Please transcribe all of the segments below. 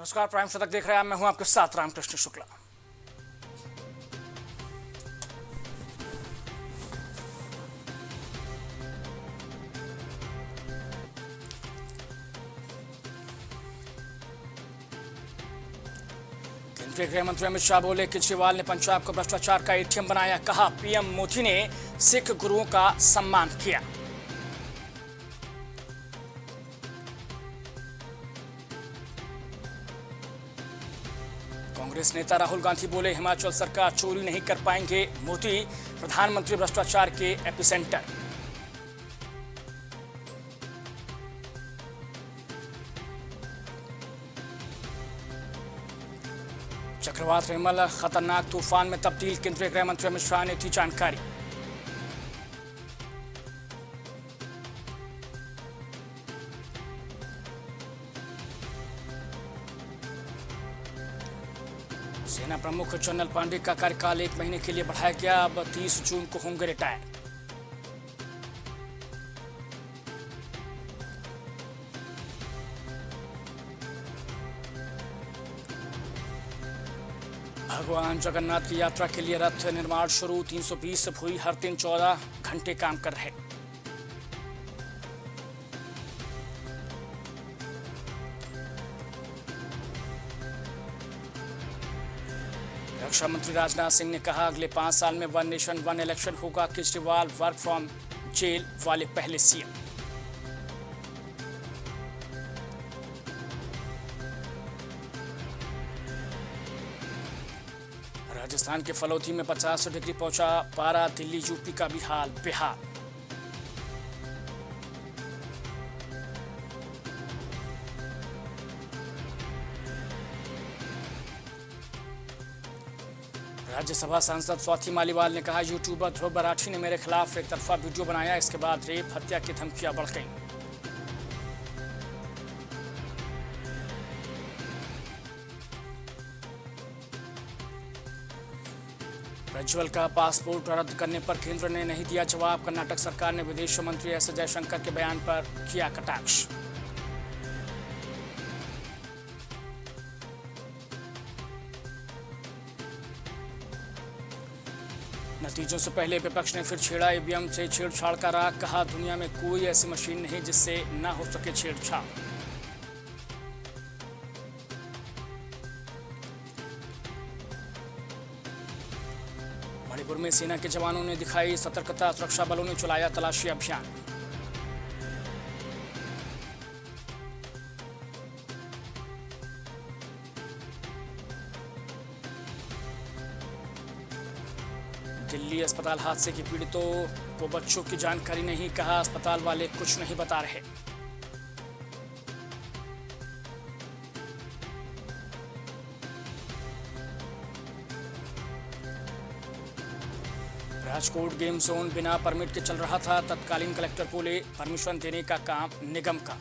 नमस्कार, प्राइम शतक देख रहे हैं। मैं हूं आपके साथ रामकृष्ण शुक्ला। केंद्रीय गृह मंत्री अमित शाह बोले, केजरीवाल ने पंजाब को भ्रष्टाचार का एटीएम बनाया। कहा, पीएम मोदी ने सिख गुरुओं का सम्मान किया। कांग्रेस नेता राहुल गांधी बोले, हिमाचल सरकार चोरी नहीं कर पाएंगे मोदी, प्रधानमंत्री भ्रष्टाचार के एपिसेंटर। चक्रवात रेमल खतरनाक तूफान में तब्दील, केंद्रीय गृह मंत्री अमित शाह ने दी जानकारी। सेना प्रमुख जनरल पांडे का कार्यकाल 1 महीने के लिए बढ़ाया गया। अब 30 जून को होंगे रिटायर। भगवान जगन्नाथ की यात्रा के लिए रथ निर्माण शुरू। 320 भुई हर दिन 14 घंटे काम कर रहे। रक्षा मंत्री राजनाथ सिंह ने कहा, अगले 5 साल में 1 नेशन 1 इलेक्शन होगा। केजरीवाल वर्क फ्रॉम जेल वाले पहले सीएम। राजस्थान के फलौदी में 50 डिग्री पहुंचा पारा। दिल्ली यूपी का भी हाल बेहाल। राज्यसभा सांसद स्वाति मालीवाल ने कहा, यूट्यूबर ध्रुव बराठी ने मेरे खिलाफ एक तरफा वीडियो बनाया, इसके बाद रेप हत्या की धमकियां बढ़ गईं। प्रज्वल का पासपोर्ट रद्द करने पर केंद्र ने नहीं दिया जवाब। कर्नाटक सरकार ने विदेश मंत्री एस जयशंकर के बयान पर किया कटाक्ष। नतीजों से पहले विपक्ष ने फिर छेड़ा ईवीएम से छेड़छाड़ का राग। कहा, दुनिया में कोई ऐसी मशीन नहीं जिससे ना हो सके छेड़छाड़। मणिपुर में सेना के जवानों ने दिखाई सतर्कता, सुरक्षा बलों ने चलाया तलाशी अभियान। दिल्ली अस्पताल हादसे के पीड़ितों को बच्चों की जानकारी नहीं। कहा, अस्पताल वाले कुछ नहीं बता रहे। राजकोट गेम जोन बिना परमिट के चल रहा था। तत्कालीन कलेक्टर बोले, परमिशन देने का काम निगम का।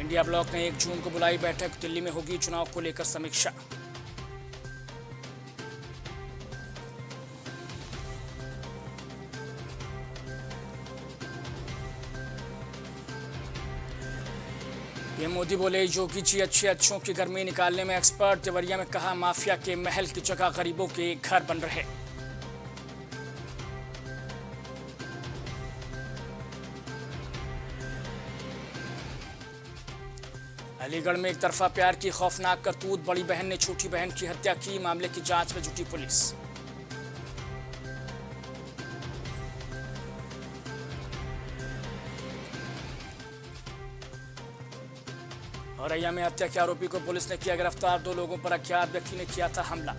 इंडिया ब्लॉक ने 1 जून को बुलाई बैठक। दिल्ली में होगी चुनाव को लेकर समीक्षा। पीएम मोदी बोले, योगी जी अच्छों की गर्मी निकालने में एक्सपर्ट। देवरिया में कहा, माफिया के महल की जगह गरीबों के घर बन रहे। अलीगढ़ में एक तरफा प्यार की खौफनाक करतूत। बड़ी बहन ने छोटी बहन की हत्या की। मामले की जांच में जुटी पुलिस। औरैया में हत्या के आरोपी को पुलिस ने किया गिरफ्तार। 2 लोगों पर अज्ञात व्यक्ति ने किया था हमला।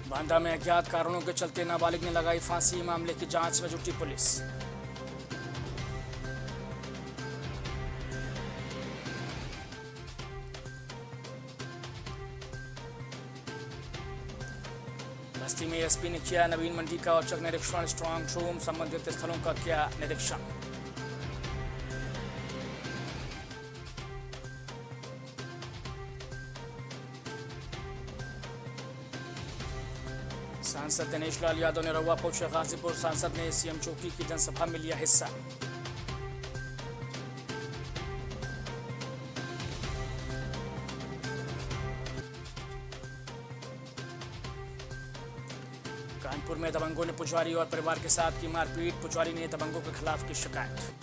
बांदा में अज्ञात कारणों के चलते नाबालिग ने लगाई फांसी। मामले की जांच में जुटी पुलिस। बस्ती में एसपी ने किया नवीन मंडी का औचक निरीक्षण। स्ट्रांग रूम संबंधित स्थलों का किया निरीक्षण। सांसद दिनेश लाल यादव ने रहुआ पहुंचे गाजीपुर। सांसद ने सीएम चौकी की जनसभा में लिया हिस्सा। कानपुर में दबंगों ने पुजारी और परिवार के साथ की मारपीट। पुजारी ने दबंगों के खिलाफ की शिकायत।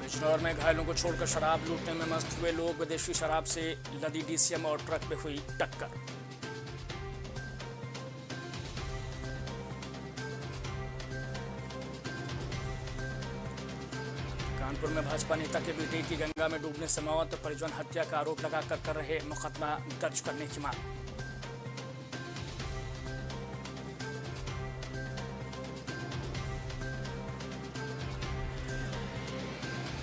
बिजनौर में घायलों को छोड़कर शराब लूटने में मस्त हुए लोग। विदेशी शराब से लदी डीसीएम और ट्रक में हुई टक्कर। कानपुर में भाजपा नेता के बेटे की गंगा में डूबने से मौत। परिजन हत्या का आरोप लगाकर कर रहे मुकदमा दर्ज करने की मांग।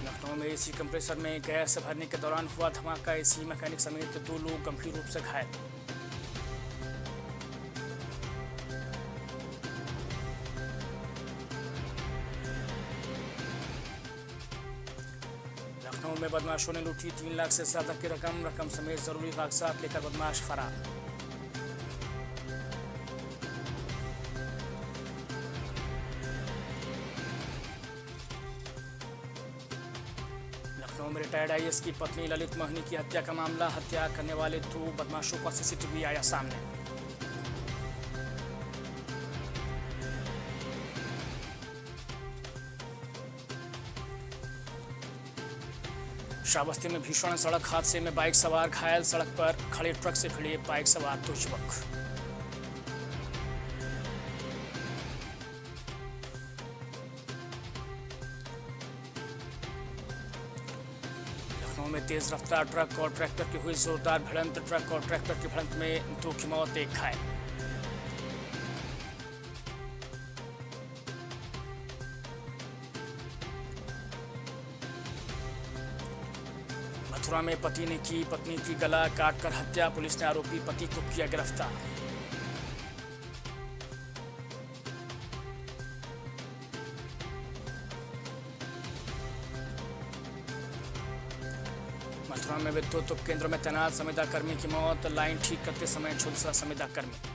लखनऊ में एसी कंप्रेसर में गैस भरने के दौरान हुआ धमाका। एसी मैकेनिक समेत 2 लोग गंभीर रूप से घायल। लखनऊ में बदमाशों ने लूटी 3 लाख से ज्यादा की रकम समेत जरूरी कागजात लेकर बदमाश फरार। लखनऊ में रिटायर्ड आईएएस की पत्नी ललित मोहिनी की हत्या का मामला। हत्या करने वाले 2 बदमाशों का सीसीटीवी आया सामने। श्रावस्ती में भीषण सड़क हादसे में बाइक सवार घायल। सड़क पर खड़े ट्रक से भिड़े बाइक सवार 2 युवक। लखनऊ में तेज रफ्तार ट्रक और ट्रैक्टर की हुई जोरदार भिड़ंत। ट्रक और ट्रैक्टर की भिड़ंत में 2 की मौत, 1 घायल। मथुरा में पति ने की पत्नी की गला काटकर हत्या। पुलिस ने आरोपी पति को किया गिरफ्तार। मथुरा में विद्युत उपकेंद्र में तैनात संविदा कर्मी की मौत। लाइन ठीक करते समय झुलसा संविदा कर्मी।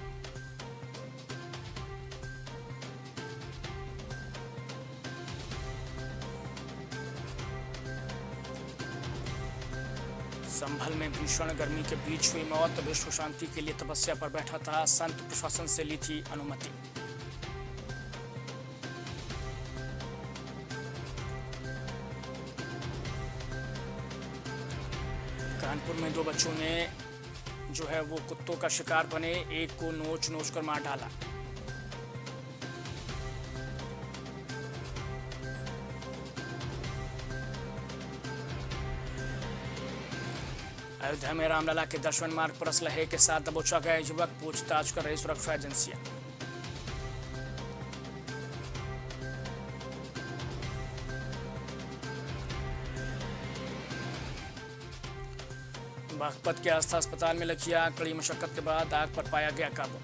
संभल में भीषण गर्मी के बीच हुई मौत। विश्व शांति के लिए तपस्या पर बैठा था संत। प्रशासन से ली थी अनुमति। कानपुर में 2 बच्चों ने जो है वो कुत्तों का शिकार बने। एक को नोच नोच कर मार डाला। अयोध्या में रामलला के दर्शन मार्ग पर असलहे के साथ दबोचा गया युवक। पूछताछ कर रही सुरक्षा एजेंसियां। बागपत के आस्था अस्पताल में लगी आग। कड़ी मशक्कत के बाद आग पर पाया गया काबू।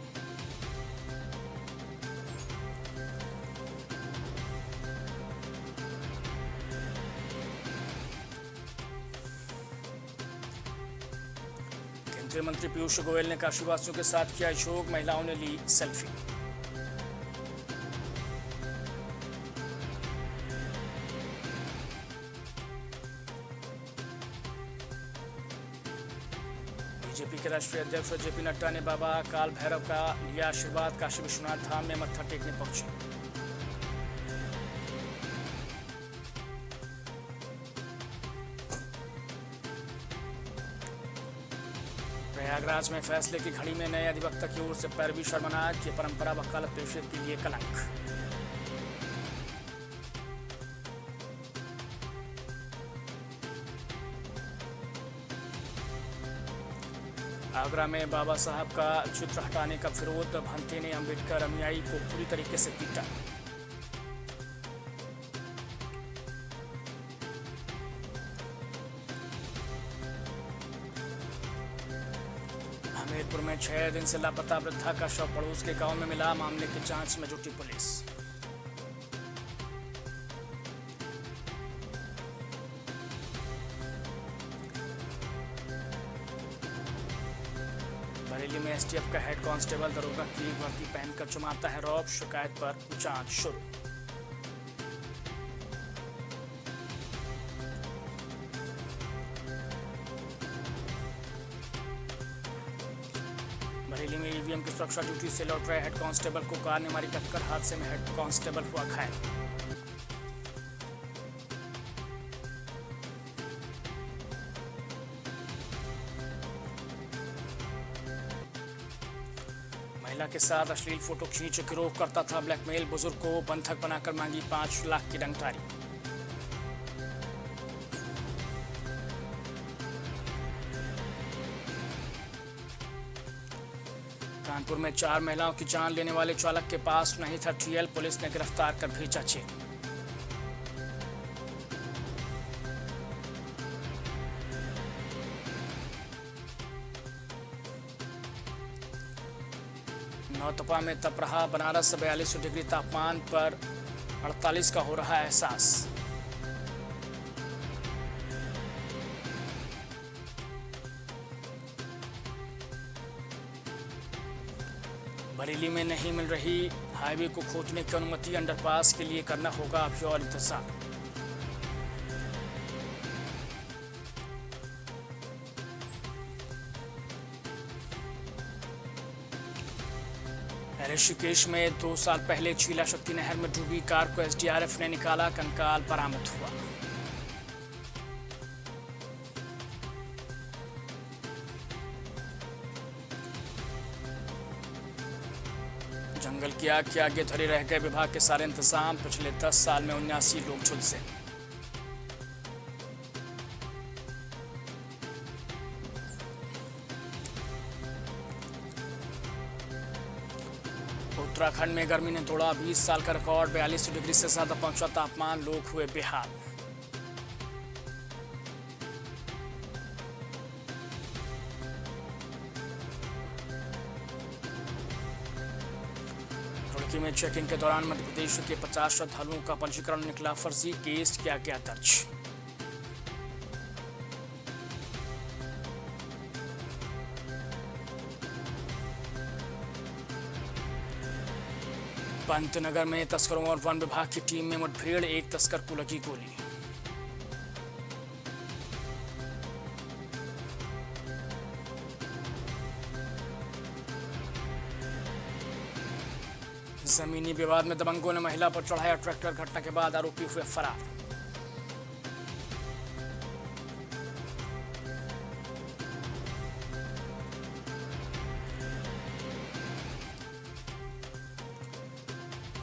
केंद्रीय मंत्री पीयूष गोयल ने काशीवासियों के साथ किया योग। महिलाओं ने ली सेल्फी। बीजेपी के राष्ट्रीय अध्यक्ष जेपी नड्डा ने बाबा काल भैरव का लिया आशीर्वाद। काशी विश्वनाथ धाम में मत्था टेकने पहुंचे। प्रयागराज में फैसले की घड़ी में नए अधिवक्ता की ओर से पैरवी शर्मनाक। की परंपरा वकालत पेशे के लिए कलंक। आगरा में बाबा साहब का चित्र हटाने का विरोध। भंते ने अंबेडकर अनुयायी को पूरी तरीके से पीटा। हमीरपुर में 6 दिन से लापता वृद्धा का शव पड़ोस के गांव में मिला। मामले की जांच में जुटी पुलिस। बरेली में एसटीएफ का हेड कांस्टेबल दरोगा की वर्दी पहनकर जमाता है रौब, शिकायत पर जांच शुरू। बरेली में ईवीएम की सुरक्षा ड्यूटी से लौट रहे हेड कांस्टेबल को कार ने मारी टक्कर, हादसे में हेड कांस्टेबल हुआ घायल। महिला के साथ अश्लील फोटो खींच गिरोह करता था ब्लैकमेल, बुजुर्ग को बंधक बनाकर मांगी 5 लाख की रंगदारी। कानपुर में 4 महिलाओं की जान लेने वाले चालक के पास नहीं था टीएल, पुलिस ने गिरफ्तार कर भेजा जेल। नौतपा में तप रहा बनारस, 42 डिग्री तापमान पर 48 का हो रहा है एहसास। बरेली में नहीं मिल रही हाईवे को खोदने की अनुमति, अंडरपास के लिए करना होगा अभी और इंतजार। ऋषिकेश में 2 साल पहले चीला शक्ति नहर में डूबी कार को एसडीआरएफ ने निकाला, कंकाल बरामद हुआ। जंगल की आग के आगे धरे रह गए विभाग के सारे इंतजाम, पिछले 10 साल में 79 लोग झुलसे। उत्तराखंड में गर्मी ने तोड़ा 20 साल का रिकॉर्ड, 42 डिग्री से ज्यादा पहुंचा तापमान, लोग हुए बेहाल। रुड़की में चेकिंग के दौरान मध्य प्रदेश के 50 श्रद्धालुओं का पंजीकरण निकला फर्जी, केस किया गया दर्ज। पंतनगर में तस्करों और वन विभाग की टीम में मुठभेड़, एक तस्कर को लगी गोली। जमीनी विवाद में दबंगों ने महिला पर चढ़ाया ट्रैक्टर, घटना के बाद आरोपी हुए फरार।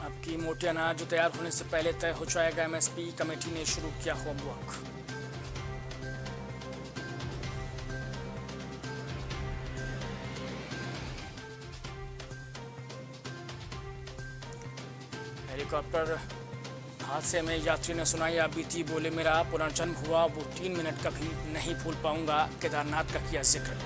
अब की मोटे अनाज तैयार होने से पहले तय हो जाएगा एमएसपी, कमेटी ने शुरू किया होमवर्क। हेलीकॉप्टर हादसे में यात्री ने सुनाई आप बीती, बोले मेरा पुनर्जन्म हुआ वो 3 मिनट कभी नहीं भूल पाऊंगा, केदारनाथ का किया जिक्र।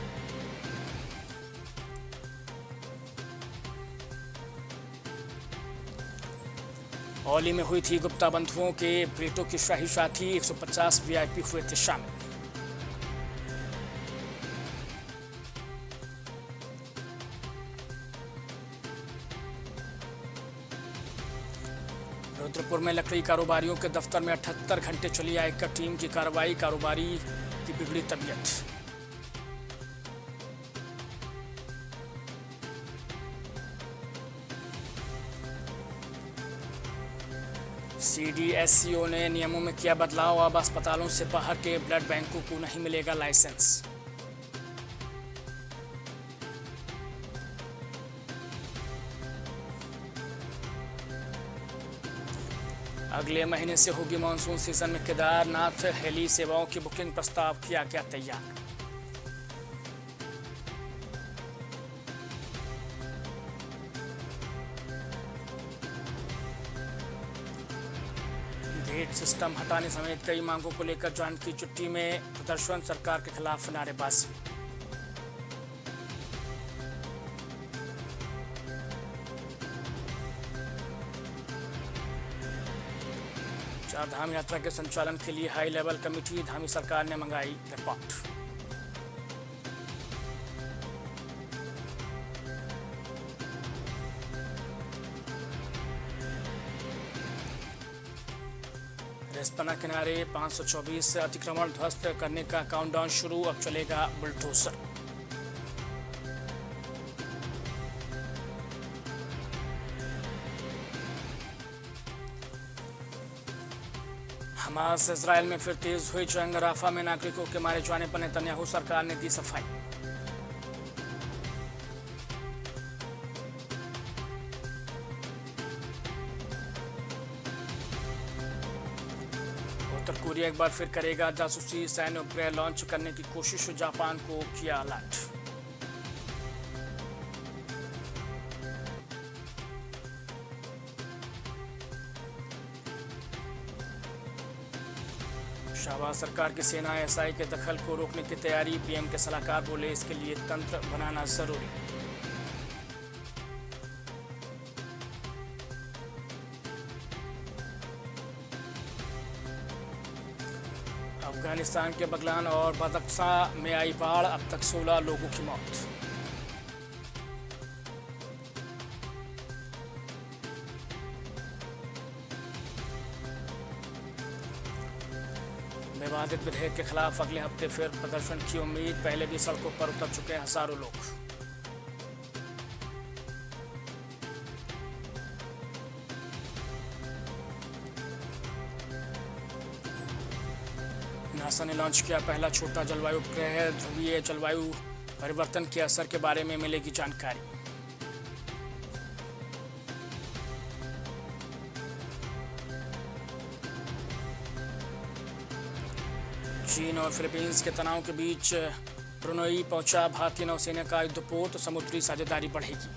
औली में हुई थी गुप्ता बंधुओं के बेटों की शाही शादी, 150 वीआईपी हुए थे शामिल। रुद्रपुर में लकड़ी कारोबारियों के दफ्तर में 78 घंटे चली आयकर टीम की कार्रवाई, कारोबारी की बिगड़ी तबीयत। सीडीएससीओ ने नियमों में किया बदलाव, अब अस्पतालों से बाहर के ब्लड बैंकों को नहीं मिलेगा लाइसेंस। अगले महीने से होगी मानसून सीजन में केदारनाथ हेली सेवाओं की बुकिंग, प्रस्ताव किया गया तैयार। गेट सिस्टम हटाने समेत कई मांगों को लेकर जांच की चिट्ठी में प्रदर्शन, सरकार के खिलाफ नारेबाजी। चारधाम यात्रा के संचालन के लिए हाई लेवल कमेटी, धामी सरकार ने मंगाई रिपोर्ट। रिस्पना किनारे 524 अतिक्रमण ध्वस्त करने का काउंटडाउन शुरू, अब चलेगा बुलडोजर। हमास इजराइल में फिर तेज हुई जंग, राफा में नागरिकों के मारे जाने पर नेतन्याहू सरकार ने दी सफाई। उत्तर कोरिया एक बार फिर करेगा जासूसी, सैन्य उपग्रह लॉन्च करने की कोशिश, जापान को किया अलर्ट। शाहबाज सरकार की सेना एसआई के दखल को रोकने की तैयारी, पीएम के सलाहकार बोले इसके लिए तंत्र बनाना जरूरी। अफगानिस्तान के बगलान और बदख्शा में आई बाढ़, अब तक 16 लोगों की मौत। विवादित विधेयक के खिलाफ अगले हफ्ते फिर प्रदर्शन की उम्मीद, पहले भी सड़कों पर उतर चुके हजारों लोग। नासा ने लॉन्च किया पहला छोटा जलवायु उपग्रह, ध्रुवीय जलवायु परिवर्तन के असर के बारे में मिलेगी जानकारी। चीन और फिलीपींस के तनाव के बीच ब्रुनई पहुंचा भारतीय नौसेना का युद्धपोत, समुद्री साझेदारी बढ़ेगी।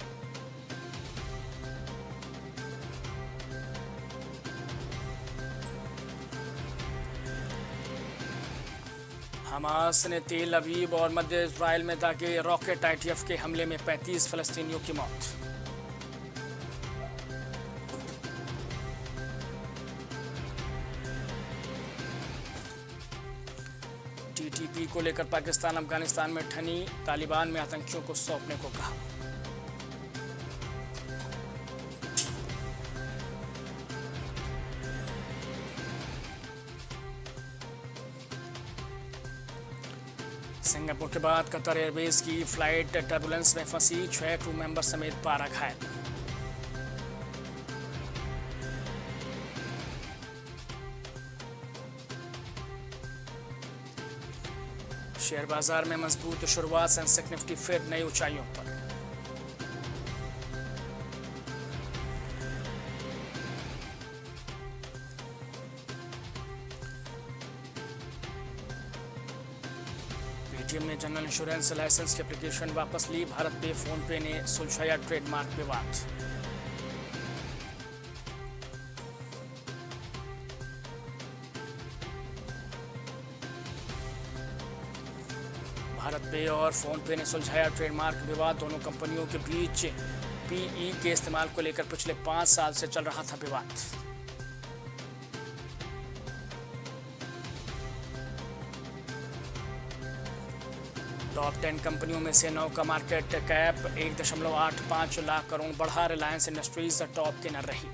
हमास ने तेल अवीव और मध्य इजराइल में दागे रॉकेट, आईटीएफ के हमले में 35 फलस्तीनियों की मौत। टीटीपी को लेकर पाकिस्तान अफगानिस्तान में ठनी, तालिबान में आतंकियों को सौंपने को कहा। सिंगापुर के बाद कतर एयरवेज की फ्लाइट टर्बुलेंस में फंसी, 6 क्रू मेंबर समेत 12 घायल। शेयर बाजार में मजबूत शुरुआत, सेंसेक्स निफ्टी फिर नई ऊंचाइयों पर। पेटीएम ने जनरल इंश्योरेंस लाइसेंस की एप्लीकेशन वापस ली, भारत पे फोन पे ने सुलझाया ट्रेडमार्क विवाद। भारत पे और फोन पे ने सुलझाया ट्रेडमार्क विवाद, दोनों कंपनियों के बीच पीई के इस्तेमाल को लेकर पिछले 5 साल से चल रहा था विवाद। टॉप 10 कंपनियों में से 9 का मार्केट कैप 1.85 लाख करोड़ बढ़ा, रिलायंस इंडस्ट्रीज टॉप गेनर रही।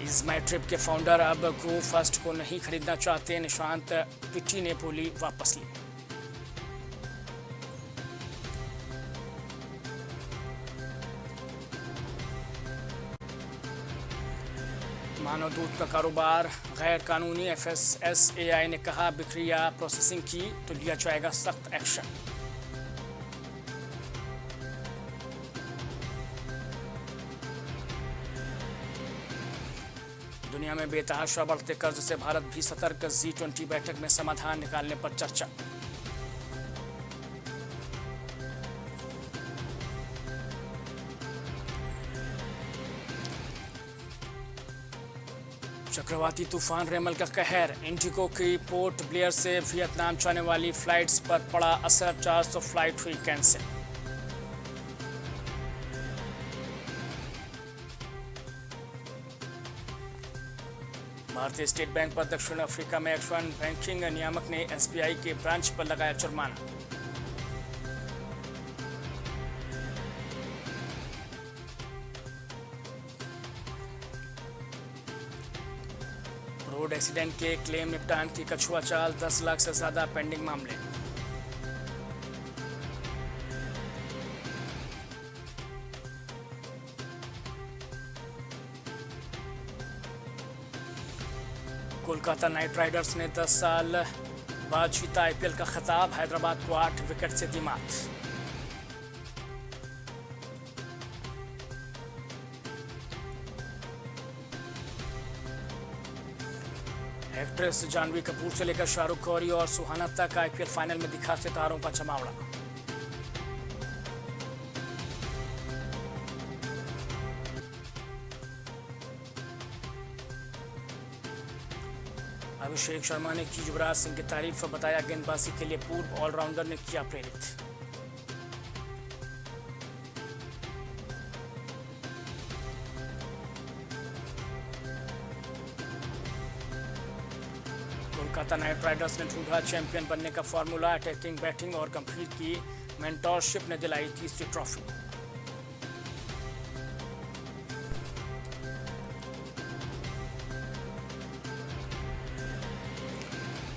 इज़माइट्रिप के फाउंडर अब गो फर्स्ट को नहीं खरीदना चाहते, निशांत पिट्टी ने बोली वापस ली। मानव दूध का कारोबार गैर कानूनी, एफएसएसएआई ने कहा बिक्री या प्रोसेसिंग की तो लिया जाएगा सख्त एक्शन। दुनिया में बेतहाशा बढ़ते कर्ज से भारत भी सतर्क, G20 बैठक में समाधान निकालने पर चर्चा। चक्रवाती तूफान रेमल का कहर, इंडिगो की पोर्ट ब्लेयर से वियतनाम जाने वाली फ्लाइट्स पर पड़ा असर, 400 फ्लाइट हुई कैंसिल। भारतीय स्टेट बैंक पर दक्षिण अफ्रीका में एक्शन, बैंकिंग नियामक ने एसबीआई के ब्रांच पर लगाया जुर्माना। रोड एक्सीडेंट के क्लेम निपटान की कछुआ चाल, 10 लाख से ज्यादा पेंडिंग मामले। कोलकाता नाइट राइडर्स ने 10 साल बाद जीता आईपीएल का खिताब, हैदराबाद को 8 विकेट से दी मात। एक्ट्रेस जानवी कपूर से लेकर शाहरुख गौरी और सुहाना तक आईपीएल फाइनल में दिखा सितारों का जमावड़ा। अभिषेक शर्मा ने की युवराज सिंह की तारीफ, बताया गेंदबाजी के लिए पूर्व ऑलराउंडर ने किया प्रेरित। कोलकाता नाइट राइडर्स ने ढूंढा चैंपियन बनने का फॉर्मूला, अटैकिंग, बैटिंग और गंभीर की मेंटोरशिप ने दिलाई तीसरी ट्रॉफी।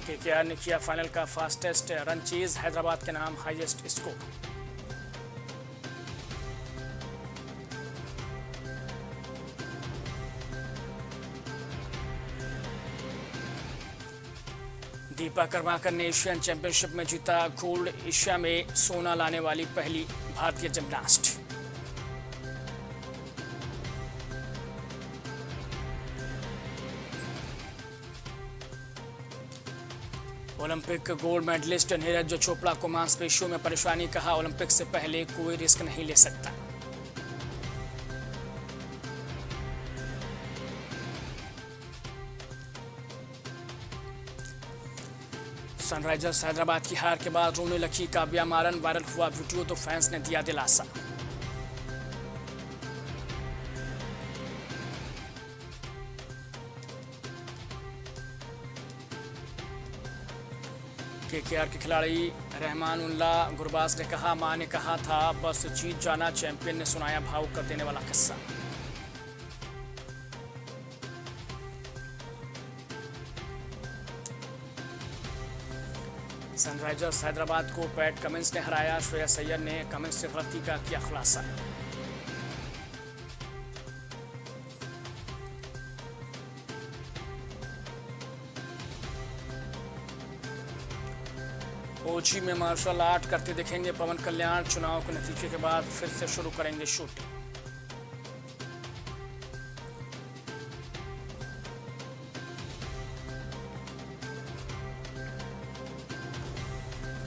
केकेआर ने किया फाइनल का फास्टेस्ट रन चेज, हैदराबाद के नाम हाईएस्ट स्कोर। दीपा कर्माकर ने एशियन चैंपियनशिप में जीता गोल्ड, एशिया में सोना लाने वाली पहली भारतीय gymnast. Olympic gold medallist Neeraj Chopra को मांसपेशियों में परेशानी, कहा ओलंपिक से पहले कोई रिस्क नहीं ले सकता। सनराइजर्स हैदराबाद की हार के बाद रोने लगी काव्या मारन, वायरल हुआ वीडियो तो फैंस ने दिया दिलासा। केकेआर के खिलाड़ी रहमानुल्लाह गुरबाज ने कहा, मां ने कहा था बस जीत जाना, चैंपियन ने सुनाया भावुक कर देने वाला किस्सा। सनराइजर्स हैदराबाद को पैट कमिंस ने हराया, श्रेयस अय्यर ने कमिंस से गलती का किया खुलासा। कोची में मार्शल आर्ट करते दिखेंगे पवन कल्याण, चुनाव के नतीजे के बाद फिर से शुरू करेंगे शूटिंग।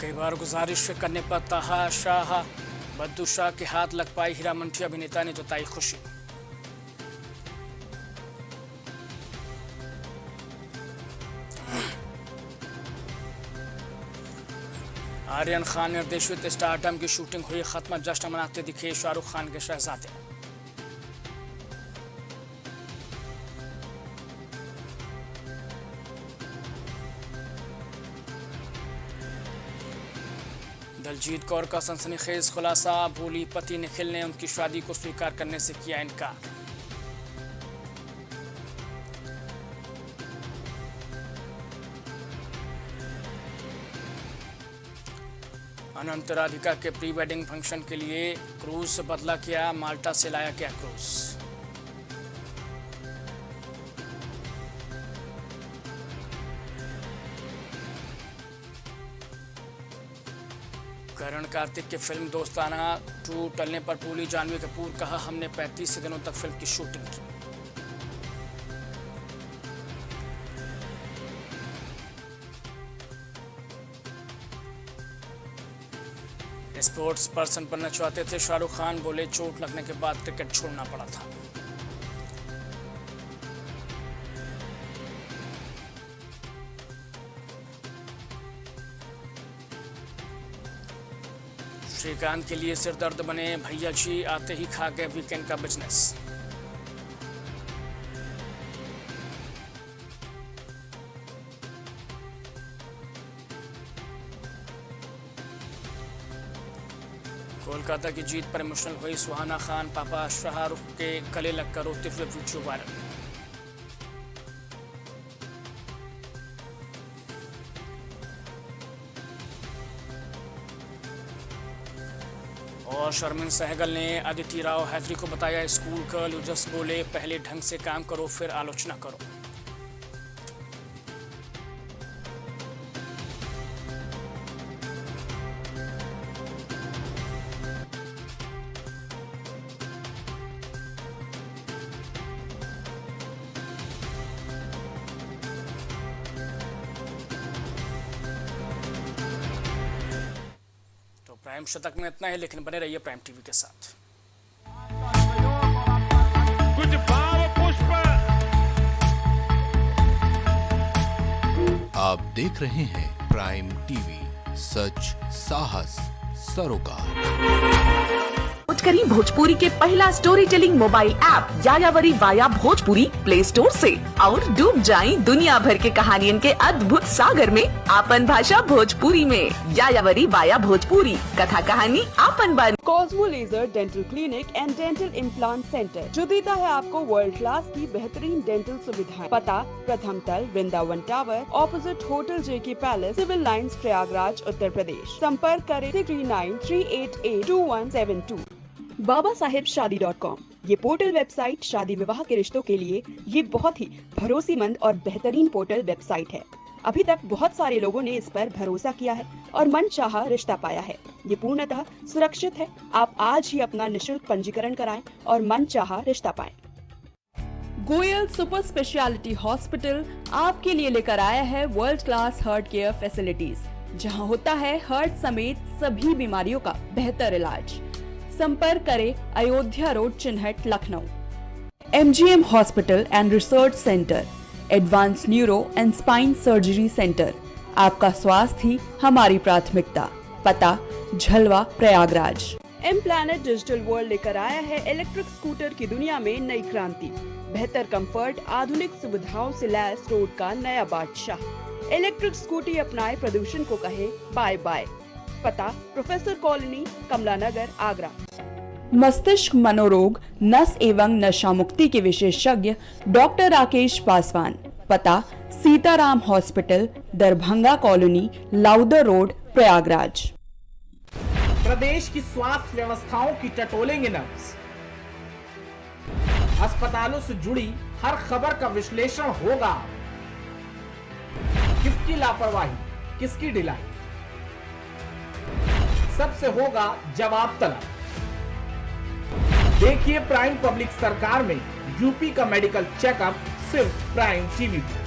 कई बार गुजारिश करने पर ताहा शाह बद्दू शाह के हाथ लग पाई हीरा मंठी, अभिनेता ने जताई खुशी। आर्यन खान निर्देशित स्टारडम की शूटिंग हुई खत्म, जश्न मनाते दिखे शाहरुख खान के शहजादे। दलजीत कौर का सनसनीखेज खुलासा, बोली पति निखिल ने उनकी शादी को स्वीकार करने से किया इनकार। अनंत राधिका के प्री वेडिंग फंक्शन के लिए क्रूज बदला किया, माल्टा से लाया गया क्रूज। करण कार्तिक की फिल्म दोस्ताना 2 टलने पर भूली जानवी कपूर, कहा हमने 35 दिनों तक फिल्म की शूटिंग की। स्पोर्ट्स पर्सन बनना चाहते थे शाहरुख खान, बोले चोट लगने के बाद क्रिकेट छोड़ना पड़ा था। श्रीकांत के लिए सिरदर्द बने भैया जी, आते ही खा गए वीकेंड का बिजनेस। कोलकाता की जीत पर इमोशनल हुई सुहाना खान, पापा शाहरुख के गले लगकर रोते हुए वीडियो वायरल। और शर्मिन सहगल ने अदिति राव हैदरी को बताया स्कूल गर्ल, यूजस बोले पहले ढंग से काम करो फिर आलोचना करो। प्राइम शतक में इतना ही, लेकिन बने रहिए प्राइम टीवी के साथ। कुछ भाव पुष्प। आप देख रहे हैं प्राइम टीवी, सच साहस सरोकार। करी भोजपुरी के पहला story telling mobile app यायावरी via Bhojpuri play store से और डूब जाएं दुनिया भर के कहानियन के अद्भुत सागर में आपन भाषा भोजपुरी में। यायावरी वाया भोजपुरी, कथा कहानी आपन बानी। Cosmo laser dental clinic and dental implant centre जो देता है आपको वर्ल्ड क्लास की बेहतरीन डेंटल सुविधाएं। पता प्रथम तल, वृंदावन टावर, ऑपोजिट होटल जेके palace, civil lines, Prayagraj, Uttar Pradesh. संपर्क करें 3938822172। बाबा साहेब शादी.com ये पोर्टल वेबसाइट शादी विवाह के रिश्तों के लिए ये बहुत ही भरोसेमंद और बेहतरीन पोर्टल वेबसाइट है। अभी तक बहुत सारे लोगों ने इस पर भरोसा किया है और मनचाहा रिश्ता पाया है। ये पूर्णतः सुरक्षित है। आप आज ही अपना निशुल्क पंजीकरण कराएं और मनचाहा रिश्ता पाएं। गोयल सुपर स्पेशलिटी हॉस्पिटल आपके लिए लेकर आया है world class heart care facilities, जहां होता है हार्ट समेत सभी बीमारियों का बेहतर इलाज। संपर्क करें Ayodhya road, Chinhat, Lucknow. MGM hospital and research centre, advance neuro and spine surgery centre. आपका स्वास्थ्य ही हमारी प्राथमिकता। पता Jhalwa, Prayagraj. M planet digital world लेकर आया है इलेक्ट्रिक स्कूटर की दुनिया में नई क्रांति। बेहतर कंफर्ट, आधुनिक सुविधाओं से लैस रोड का नया बादशाह। इलेक्ट्रिक स्कूटी अपनाए, प्रदूषण को कहे बाय बाय। पता प्रोफेसर कॉलोनी, कमला नगर, आगरा। मस्तिष्क मनोरोग, नस एवं नशा मुक्ति के विशेषज्ञ डॉक्टर राकेश पासवान। पता Sitaram hospital, Darbhanga colony, Lowther road, Prayagraj. प्रदेश की स्वास्थ्य व्यवस्थाओं की टटोलेंगे नब्ज। अस्पतालों से जुड़ी हर खबर का विश्लेषण होगा। किसकी लापरवाही, किसकी ढिलाई, सबसे होगा जवाब तलब। देखिए प्राइम पब्लिक सरकार में यूपी का मेडिकल चेकअप सिर्फ प्राइम टीवी पर।